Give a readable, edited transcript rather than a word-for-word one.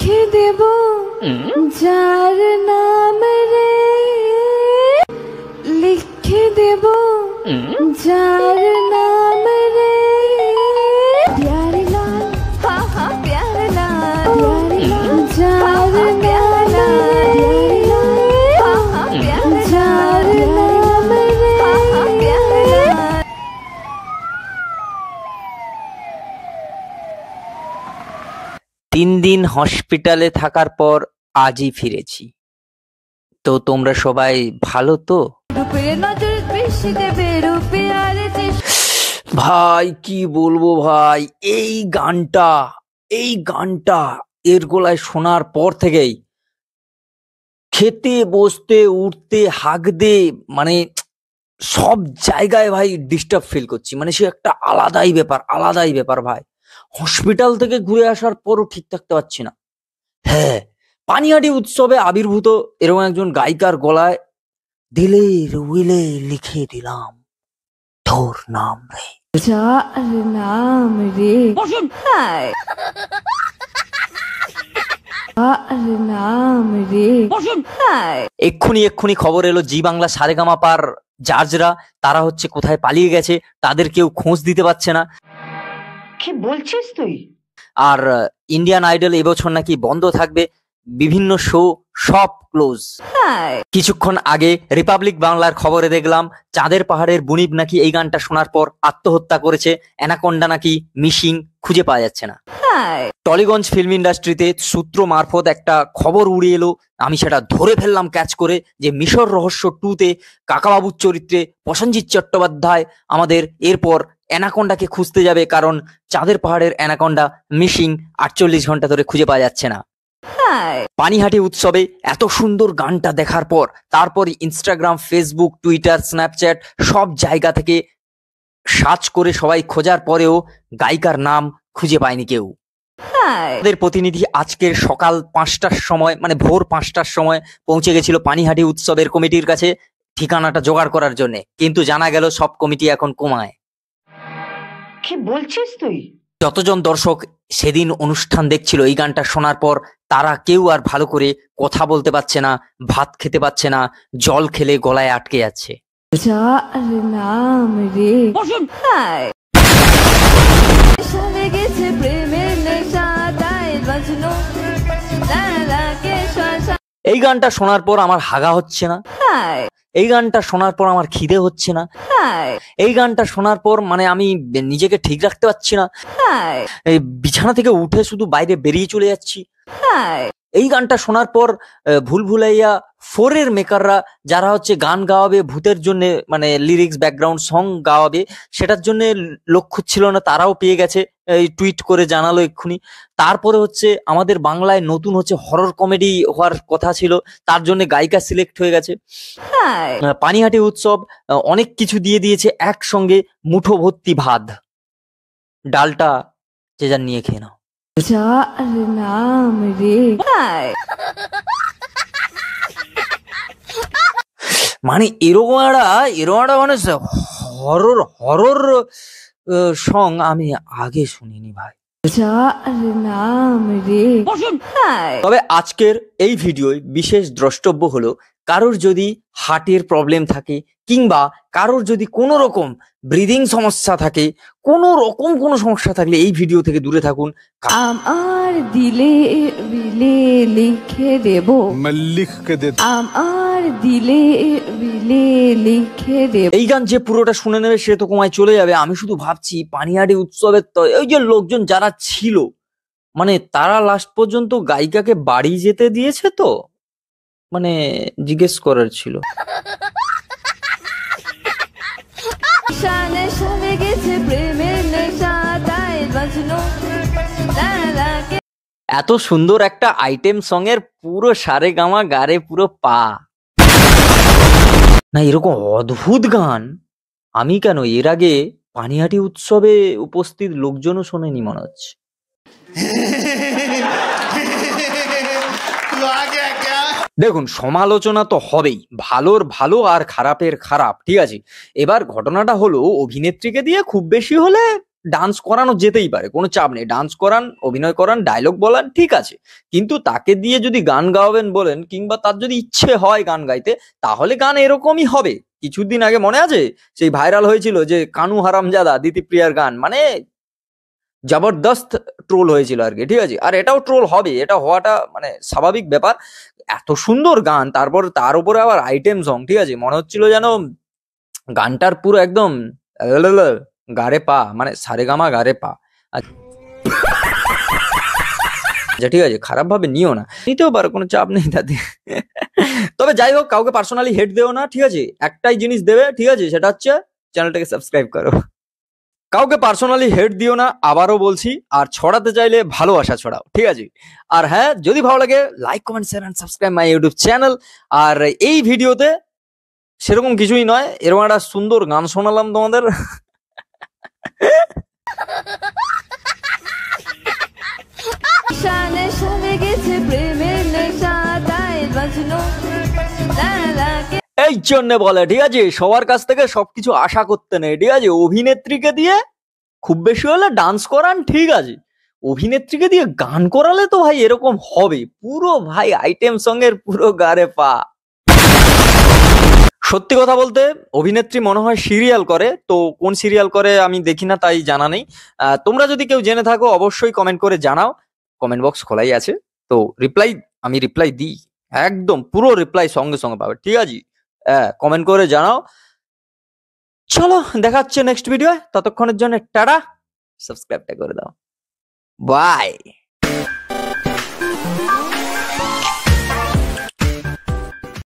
লিখে দেব যার নাম রে, লিখে দেব যার নাম রে, প্যারে লাল, হা হা প্যারে লাল, প্যারে লাল যার নাম রে, হা হা প্যারে যার নাম রে, হা হা প্যারে লাল। 3 দিন হসপিটালে থাকার পর আজই ফিরেছি। তো তোমরা সবাই ভালো তো? ভাই কি বলবো ভাই, এই গানটা এর গলায় শোনার পর থেকেই খেতে বসতে উঠতে হাঁকতে মানে সব জায়গায় ভাই ডিস্টার্ব ফিল করছি। মানে সে একটা আলাদাই ব্যাপার ভাই। হসপিটাল থেকে ঘুরে আসার পরও ঠিক থাকতে পারছি না। হ্যাঁ, পানিহাটি উৎসবে আবির্ভূত এরকম একজন গায়িকার গলায় দিলের উইলে লিখে দিলাম তোর নাম রে, যার নাম রে, হায় যার নাম রে, হায়। এক্ষুনি খবর এলো জি বাংলা সারেগামাপার জাজরা তারা হচ্ছে কোথায় পালিয়ে গেছে, তাদের কেউ খোঁজ দিতে পারছে না। কি বলছিস তুই? আর ইন্ডিয়ান আইডল এবছর নাকি বন্ধ থাকবে, বিভিন্ন শো সব ক্লোজ। কিছুক্ষণ আগে রিপাবলিক বাংলার খবরে দেখলাম চাঁদের পাহাড়ের বুনিপ নাকি এই গানটা শোনার পর আত্মহত্যা করেছে, অ্যানাকোন্ডা নাকি মিসিং, খুঁজে পাওয়া যাচ্ছে না। টলিগঞ্জ ফিল্ম ইন্ডাস্ট্রিতে সূত্র মারফত একটা খবর উড়িয়ে এলো, আমি সেটা ধরে ফেললাম ক্যাচ করে, যে মিশর রহস্য 2-তে কাকাবাবুর চরিত্রে প্রসেনজিৎ চট্টোপাধ্যায় আমাদের এরপর অ্যানাকোন্ডাকে খুঁজতে যাবে, কারণ চাঁদের পাহাড়ের অ্যানাকোন্ডা মিসিং, 48 ঘন্টা ধরে খুঁজে পাওয়া যাচ্ছে না। পানিহাটি উৎসবে এত সুন্দর গানটা দেখার পর তারপর ইনস্টাগ্রাম, ফেসবুক, টুইটার, স্ন্যাপচ্যাট সব জায়গা থেকে সার্চ করে সবাই খোঁজার পরেও গায়িকার নাম খুঁজে পায়নি কেউ। আমাদের প্রতিনিধি আজকের সকাল 5টার সময় মানে ভোর 5টার সময় পৌঁছে গেছিল পানিহাটি উৎসবের কমিটির কাছে ঠিকানাটা জোগাড় করার জন্য, কিন্তু জানা গেল সব কমিটি এখন কোমায়। কি বলছিস তুই? যতজন দর্শক সেদিন অনুষ্ঠান দেখছিল এই গানটা শোনার পর তারা কেউ আর ভালো করে কথা বলতে পারছে না, ভাত খেতে পারছে না, জল খেলে গলায় আটকে যাচ্ছে। যার নাম রে, হায় সালে গেছে প্রেমের নেশা, তাই বাজলো লালাকে শ্বাসা। এই গানটা শোনার পর আমার হাগা হচ্ছে না, এই গানটা শোনার পর আমার খিদে হচ্ছে না, এই গানটা শোনার পর মানে আমি নিজেকে ঠিক রাখতে পারছি না, এই বিছানা থেকে উঠে শুধু বাইরে বেরিয়ে চলে যাচ্ছি। এই গানটা শোনার পর ভুলভুলাইয়া 4 এর মেকাররা যারা হচ্ছে গান গাওয়াবে ভূতের জন্য, মানে লিরিক্স ব্যাকগ্রাউন্ড সং গাওয়াবে, সেটার জন্য লোক খুঁজছিল না, তারাও পেয়ে গেছে, এই টুইট করে জানালো এক্ষুনি। তারপরে হচ্ছে আমাদের বাংলায় নতুন হচ্ছে হরর কমেডি হওয়ার কথা ছিল, তার জন্য গায়িকা সিলেক্ট হয়ে গেছে। পানিহাটি উৎসব অনেক কিছু দিয়ে দিয়েছে একসঙ্গে, মুঠো ভর্তি ভাত, ডালটা যে যার নিয়ে খেয়ে নাও। যার নাম রে, মানে এরকম একটা মানে হরর সং আমি আগে শুনিনি ভাই। যার নাম রে, তবে আজকের এই ভিডিওয় বিশেষ দ্রষ্টব্য হলো, কারোর যদি হার্টের প্রবলেম থাকে কিংবা কারোর যদি কোনো রকম ব্রিদিং সমস্যা থাকে, কোনো সমস্যা থাকলে এই ভিডিও থেকে দূরে থাকুন। আমার দিলে বিলে লিখে দেব, আমার দিলে বিলে লিখে দেব। এই গান যে পুরোটা শুনে নেবে সে তো কোমায় চলে যাবে। আমি শুধু ভাবছি পানিহাটি উৎসবের তো ওই যে লোকজন যারা ছিল, মানে তারা লাস্ট পর্যন্ত গায়িকাকে বাড়ি যেতে দিয়েছে তো, মানে জিজ্ঞেস করার ছিল। সালে সালে গেছে প্রেমের নেশা, তাই বাজলো লালাকে। এত সুন্দর একটা আইটেম সং এর পুরো সারেগামা গারে পুরো পা না, এরকম অদ্ভুত গান আমি কেন এর আগে পানিহাটি উৎসবে উপস্থিত লোকজনও শোনেনি মনে হচ্ছে। দেখুন, সমালোচনা তো হবেই, ভালোর ভালো আর খারাপের খারাপ, ঠিক আছে। এবার ঘটনাটা হলো অভিনেত্রীকে দিয়ে খুব বেশি হলে ডান্স করানো যেতেই পারে, কোনো চাপ নেই, ডান্স করান, অভিনয় করান, ডায়লগ বলান, ঠিক আছে। কিন্তু তাকে দিয়ে যদি গান গাওয়াবেন বলেন, কিংবা তার যদি ইচ্ছে হয় গান গাইতে, তাহলে গান এরকমই হবে। কিছুদিন আগে মনে আছে সেই ভাইরাল হয়েছিল যে কানু হারামজাদা দিতিপ্রিয়ার গান, মানে জবরদস্ত ট্রোল হয়েছিল আর কি, ঠিক আছে। আর এটাও ট্রোল হবে, এটা হওয়াটা মানে স্বাভাবিক ব্যাপার। এত সুন্দর গান, তারপর তার উপরে আবার আইটেম সং, ঠিক আছে, মনে হচ্ছিল যেন গানটার পুরো একদম গারে পা, মানে সারেগামা গারে পা। আচ্ছা ঠিক আছে, খারাপ ভাবে নিও না, নিতেও পারো, কোনো চাপ নেই তাতে। তবে যাই হোক, কাউকে পার্সোনালি হেট দেও না, ঠিক আছে। একটাই জিনিস দেবে, ঠিক আছে, সেটা হচ্ছে চ্যানেলটাকে সাবস্ক্রাইব করো। কাউকে পার্সোনালি হেট দিও না, আবারও বলছি। আর ছড়াতে চাইলে ভালোবাসা ছড়াও, ঠিক আছে। আর হ্যাঁ, যদি ভালো লাগে like, comment, share and subscribe my YouTube channel. আর এই ভিডিওতে সেরকম কিছুই নয়, এরকম একটা সুন্দর গান শোনালাম তোমাদের। শানে শানে গেছে প্রেমের নেশা, তাই বাজলো লা লা কে। এই জন্য বলে, ঠিক আছে, সবার কাছ থেকে সবকিছু আশা করতে নেই, ঠিক আছে। অভিনেত্রীকে দিয়ে খুব বেশি হলে ডান্স করান, ঠিক আছে। অভিনেত্রীকে দিয়ে গান করালে তো ভাই এরকম হবে, পুরো ভাই আইটেম সঙ্গের পুরো গারে পা। সত্যি কথা বলতে, অভিনেত্রী মনে হয় সিরিয়াল করে, তো কোন সিরিয়াল করে আমি দেখি না, তাই জানা নেই। তোমরা যদি কেউ জেনে থাকো অবশ্যই কমেন্ট করে জানাও, কমেন্ট বক্স খোলাই আছে। তো আমি রিপ্লাই দিই, একদম পুরো রিপ্লাই সঙ্গে সঙ্গে পাবে, ঠিক আছে। কমেন্ট করে জানাও। চলো, দেখা হচ্ছে নেক্সট ভিডিও, ততক্ষণের জন্য টাটা, সাবস্ক্রাইবটা করে দাও, বাই।